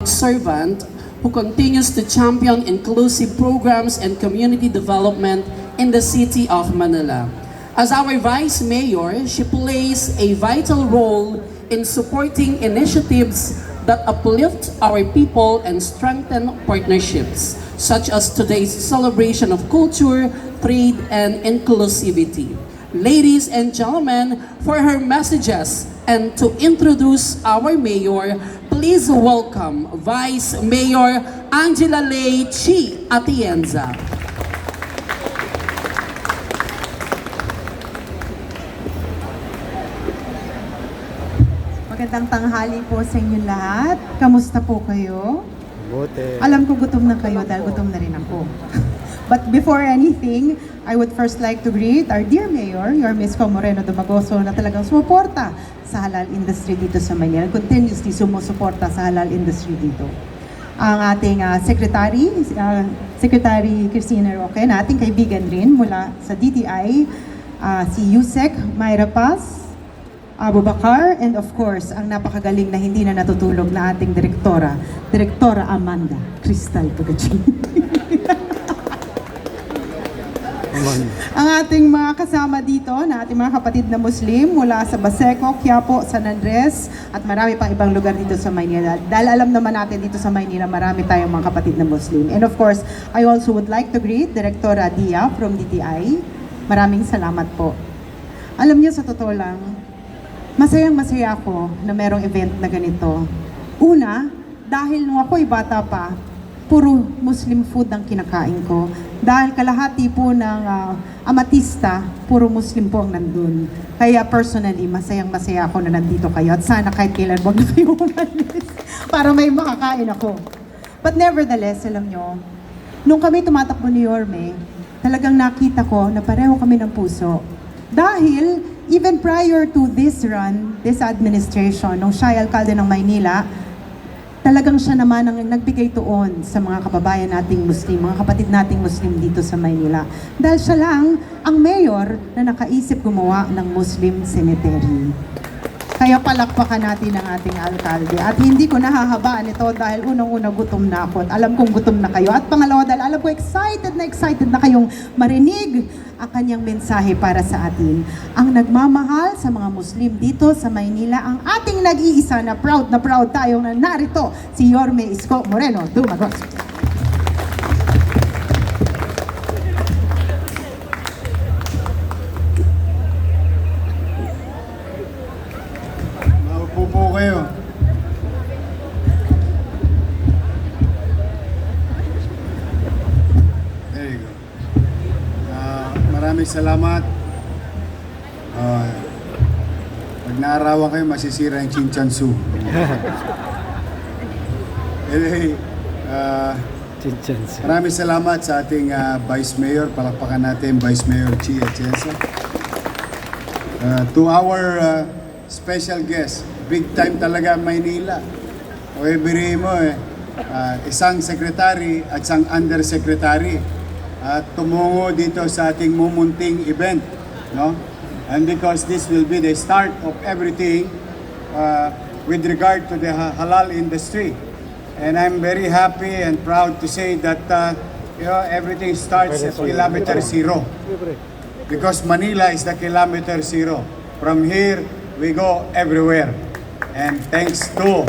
public servant who continues to champion inclusive programs and community development in the city of Manila. As our Vice Mayor, she plays a vital role in supporting initiatives that uplift our people and strengthen partnerships, such as today's celebration of culture, trade, and inclusivity. Ladies and gentlemen, for her messages and to introduce our mayor, please welcome Vice Mayor Angela Lei Chi Atienza. Magandang tanghali po sa inyo lahat. Kamusta po kayo? Buti. Alam ko gutom na kayo dahil gutom na rin ako. But before anything, I would first like to greet our dear Mayor, your Miss Moreno Dumagoso, na talagang sumuporta sa halal industry dito sa Manila. Continuously sumusuporta sa halal industry dito. Ang ating Secretary Cristina Roque, na ating kaibigan rin mula sa DTI, si Yusek Mayra Paz, Abu Bakar, and of course, ang napakagaling na hindi na natutulog na ating Direktora Amanda Cristal Pagachin. Ang ating mga kasama dito, na ating mga kapatid na Muslim mula sa Baseco, Quiapo, San Andres, at marami pang ibang lugar dito sa Maynila. Dahil alam naman natin dito sa Maynila, marami tayong mga kapatid na Muslim. And of course, I also would like to greet Direktora Dia from DTI. Maraming salamat po. Alam niyo, sa totoo lang, masayang-masaya ako na merong event na ganito. Una, dahil nung ako'y bata pa, puro Muslim food ang kinakain ko. Dahil kalahati po ng Amatista, puro Muslim po ang nandun. Kaya personally, masayang-masaya ako na nandito kayo. At sana kahit kailan wag na kayo umalis para may makakain ako. But nevertheless, alam nyo, nung kami tumatakbo ni Yorme, talagang nakita ko na pareho kami ng puso. Dahil even prior to this run, this administration, nung siya ay alkalde ng Maynila, talagang siya naman ang nagbigay tuon sa mga kababayan nating Muslim, mga kapatid nating Muslim dito sa Maynila. Dahil siya lang ang mayor na nakaisip gumawa ng Muslim cemetery. Kaya palakpakan natin ang ating alkalde. At hindi ko nahahabaan ito dahil unang-una gutom na ako. At alam kong gutom na kayo. At pangalawa, dahil alam ko excited na kayong marinig ang kanyang mensahe para sa atin. Ang nagmamahal sa mga Muslim dito sa Maynila, ang ating nag-iisa na proud tayong na narito, si Yorme Isko Moreno Dumagoso. Maupo po kayo. There you go. Maraming salamat. Pag naarawan kayo, masisira yung Chinchansu. Anyway, maraming salamat sa ating Vice Mayor. Palakpakan natin Vice Mayor Chi Atienza. To our special guest, big time talaga Maynila. O ibigay mo isang secretary at isang undersecretary at tumungo dito sa ating mumunting event, no? And because this will be the start of everything with regard to the halal industry. And I'm very happy and proud to say that everything starts at kilometer zero. Because Manila is the kilometer zero. From here, we go everywhere. And thanks to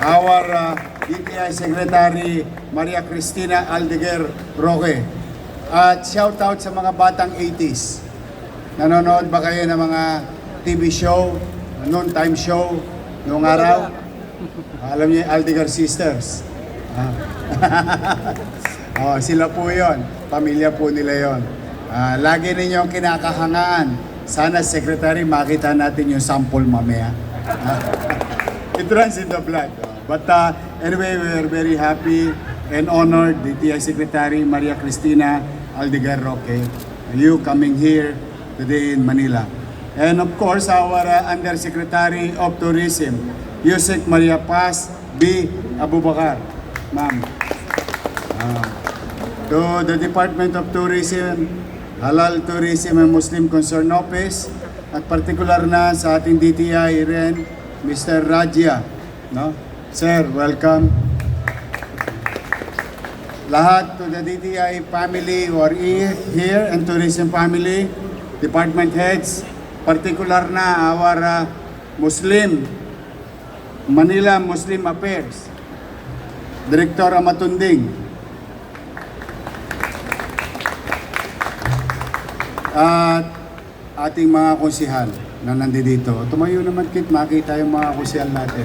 our DTI Secretary Maria Cristina Aldeguer Roque. At shout out sa mga batang 80s. Nanonood ba kayo ng mga TV show, noontime show, noong araw? Alam niyo yung Aldeguer Sisters. Sila po yon, pamilya po nila yon. Lagi ninyong kinakahangaan. Sana, Secretary, makita natin yung sample mamaya. It runs in the blood. But anyway, we are very happy and honored, DTI Secretary Maria Cristina Aldeguer Roque, you coming here today in Manila. And of course, our Undersecretary of Tourism, Yusek Maria Paz B. Abubakar. Ma'am. To the Department of Tourism, Halal Tourism and Muslim Concern Office, at particular na sa ating DTI rin, Mr. Rajia. No? Sir, welcome. lahat to the DTI family who are here and tourism family, department heads, particular na our Manila Muslim Affairs, Director Amatunding, at ating mga konsihal na nandito. Tumayo naman Kit, makita yung mga konsihal natin.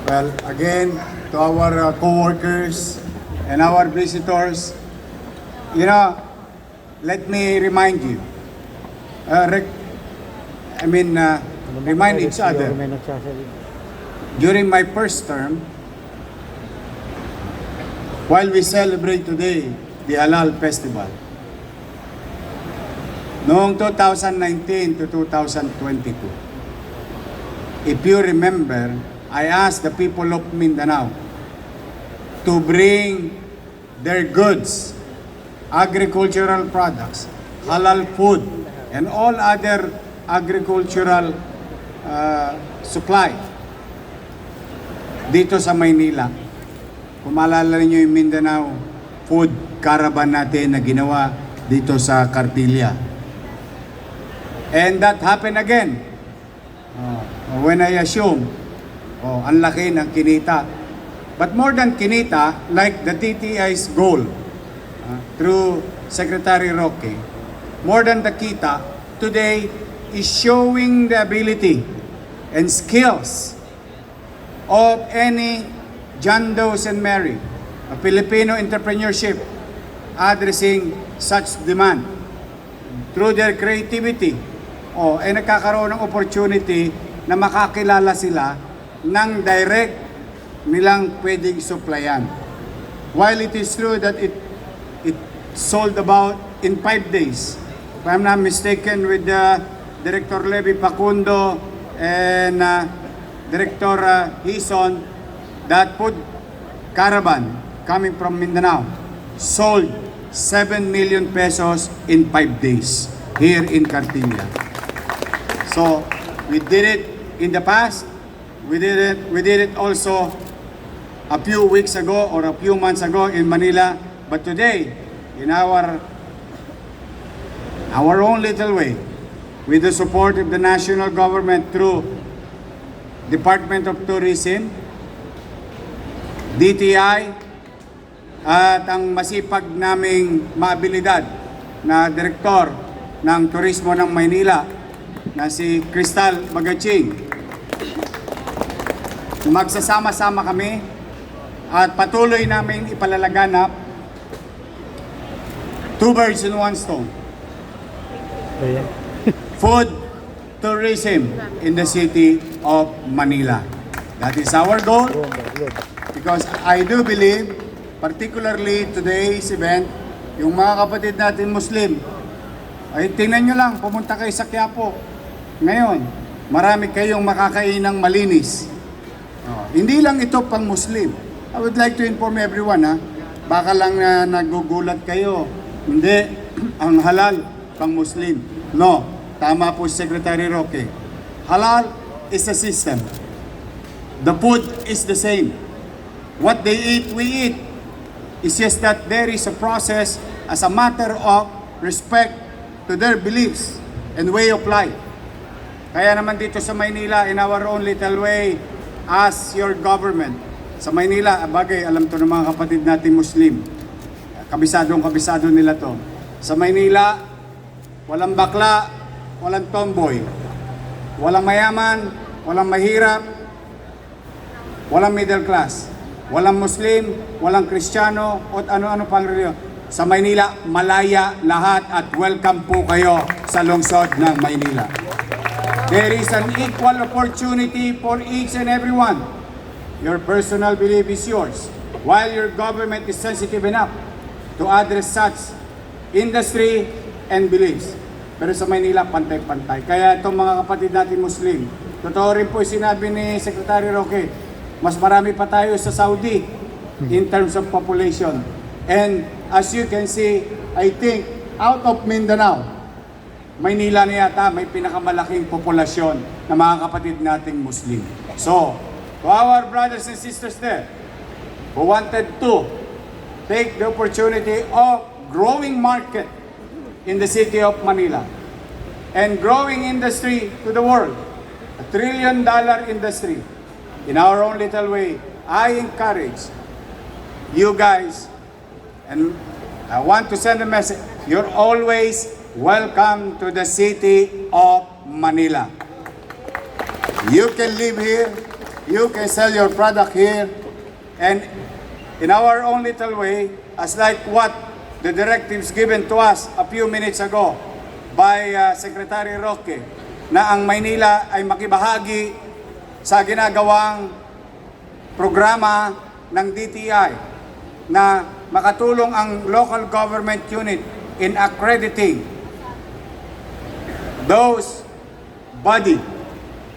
Well, again, to our co-workers and our visitors, let me remind you, remind each other. During my first term, while we celebrate today the Halal Festival, noong 2019 to 2022, if you remember, I asked the people of Mindanao to bring their goods, agricultural products, halal food, and all other agricultural supply dito sa Maynila. Kung maalala niyo yung Mindanao food caravan natin na ginawa dito sa Cartilla. And that happened again. When I assume, ang laki ng kinita. But more than kinita, like the TTI's goal through Secretary Roque, more than the kita, today is showing the ability and skills of any John Doe and Mary, a Filipino entrepreneurship addressing such demand through their creativity. Ay nagkakaroon ng opportunity na makakilala sila ng direct nilang pwedeng supplyan. While it is true that it sold about in 5 days, if I'm not mistaken, with Director Levy Pacundo and Director Hison, that food caravan coming from Mindanao sold 7 million pesos in 5 days here in Cartilla. So we did it in the past. We did it also a few weeks ago or a few months ago in Manila. But today, in our own little way, with the support of the national government through Department of Tourism, DTI, at ang masipag naming maabilidad na direktor ng turismo ng Maynila na si Crystal Magaching, magsasama-sama kami at patuloy namin ipalalaganap two birds in one stone. Food tourism in the city of Manila. That is our goal, because I do believe, particularly today's event, yung mga kapatid natin Muslim, ay tingnan nyo lang, pumunta kayo sa Quiapo. Ngayon, marami kayong makakainang malinis. Hindi lang ito pang Muslim. I would like to inform everyone, baka lang nagugulat kayo. Hindi, ang halal pang Muslim. No, tama po Secretary Roque. Halal is a system. The food is the same. What they eat, we eat. It's just that there is a process as a matter of respect to their beliefs and way of life. Kaya naman dito sa Maynila, in our own little way, as your government, sa Maynila, bagay, alam to ng mga kapatid natin Muslim. Kabisado nila to. Sa Maynila, walang bakla, walang tomboy. Walang mayaman, walang mahirap, walang middle class. Walang Muslim, walang Kristiyano, o ano-ano pang reliyon. Sa Maynila, malaya lahat at welcome po kayo sa lungsod ng Maynila. There is an equal opportunity for each and everyone. Your personal belief is yours, while your government is sensitive enough to address such industry and beliefs. Pero sa Maynila, pantay-pantay. Kaya itong mga kapatid natin Muslim, totoo rin po sinabi ni Secretary Roque, mas marami pa tayo sa Saudi in terms of population. And as you can see, I think out of Mindanao, Maynila na yata may pinakamalaking populasyon na mga kapatid nating Muslim. So, to our brothers and sisters there, who wanted to take the opportunity of growing market in the city of Manila and growing industry to the world, a $1 trillion industry. In our own little way, I encourage you guys, and I want to send a message, you're always welcome to the city of Manila. You can live here, you can sell your product here, and in our own little way, as like what the directives given to us a few minutes ago by Secretary Roque, na ang Maynila ay makibahagi sa ginagawang programa ng DTI na makatulong ang local government unit in accrediting those body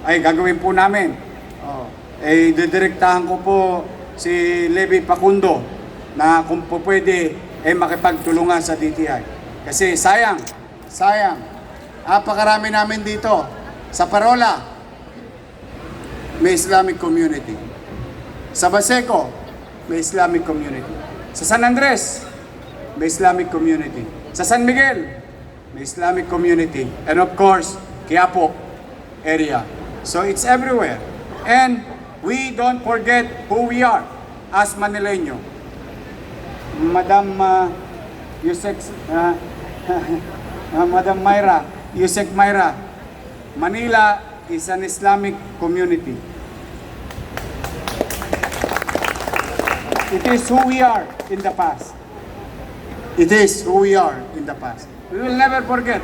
ay gagawin po namin. Didirektahan ko po si Levi Pacundo na kung po pwede makipagtulungan sa DTI. Kasi sayang, napakarami namin dito. Sa Parola, may Islamic community. Sa Baseco, may Islamic community. Sa San Andres, may Islamic community. Sa San Miguel, may Islamic community. And of course, Quiapo area. So it's everywhere. And we don't forget who we are as Manileño. Madam Madam Yusek Myra, Manila is an Islamic community. It is who we are in the past. It is who we are in the past. We will never forget.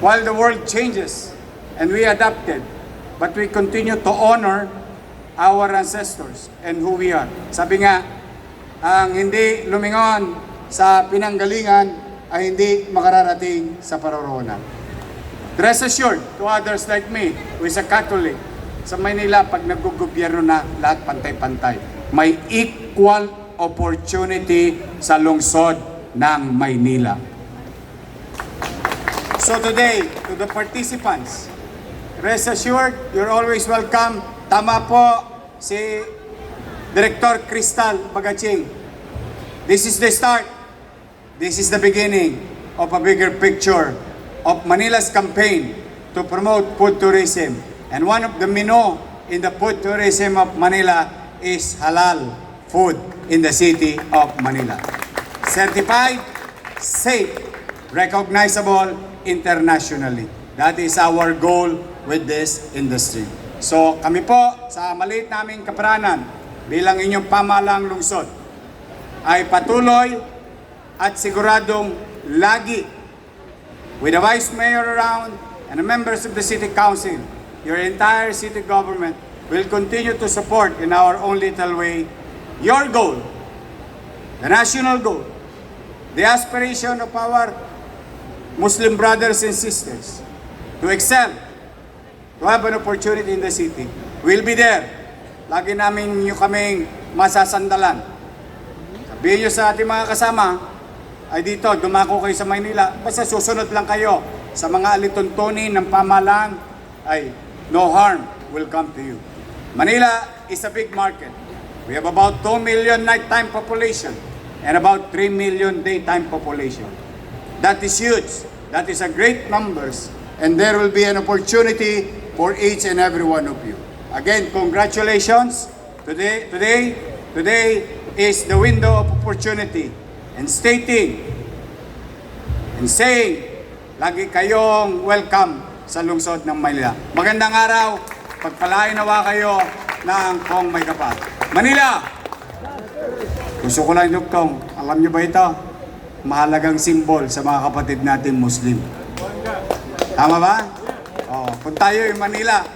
While the world changes and we adapted, but we continue to honor our ancestors and who we are. Sabi nga, ang hindi lumingon sa pinanggalingan ay hindi makararating sa paroroonan. Rest assured to others like me, who is a Catholic, sa Maynila, pag naggugobyerno na, lahat pantay-pantay. May equal opportunity sa lungsod ng Maynila. So today, to the participants, rest assured, you're always welcome. Tama po si Director Crystal Bagaching. This is the start. This is the beginning of a bigger picture of Manila's campaign to promote food tourism. And one of the menu in the food tourism of Manila is halal food in the city of Manila. Certified, safe, recognizable internationally. That is our goal with this industry. So kami po sa maliit naming kaparanan bilang inyong pamahalang lungsod ay patuloy at siguradong lagi with the Vice Mayor around and the members of the City Council, your entire city government will continue to support in our own little way your goal, the national goal, the aspiration of our Muslim brothers and sisters to excel, to have an opportunity in the city. We'll be there. Lagi namin nyo kaming masasandalan. Sabihin nyo sa ating mga kasama, ay dito, dumako kayo sa Maynila. Basta susunod lang kayo sa mga alituntunin ng pamahalaan, ay no harm will come to you. Manila is a big market. We have about 2 million nighttime population and about 3 million daytime population. That is huge. That is a great numbers. And there will be an opportunity for each and every one of you. Again, congratulations. Today is the window of opportunity. And stating and saying, lagi kayong welcome sa lungsod ng Manila. Magandang araw, pagpalain nawa kayo ng Kong May Kapal. Manila! Gusto ko lang, Duktong, alam niyo ba ito? Mahalagang simbol sa mga kapatid natin Muslim. Tama ba? Kung tayo yung Manila,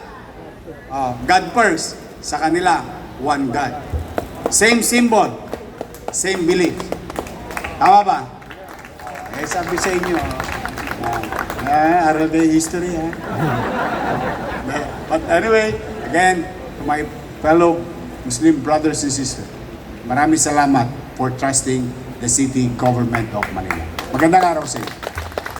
God first, sa kanila, one God. Same symbol, same belief. Tama ba? Sabi sa inyo, aral kayo history, ha? But anyway, again, to my fellow Muslim brothers and sisters, maraming salamat for trusting the city government of Manila. Magandang araw sa inyo.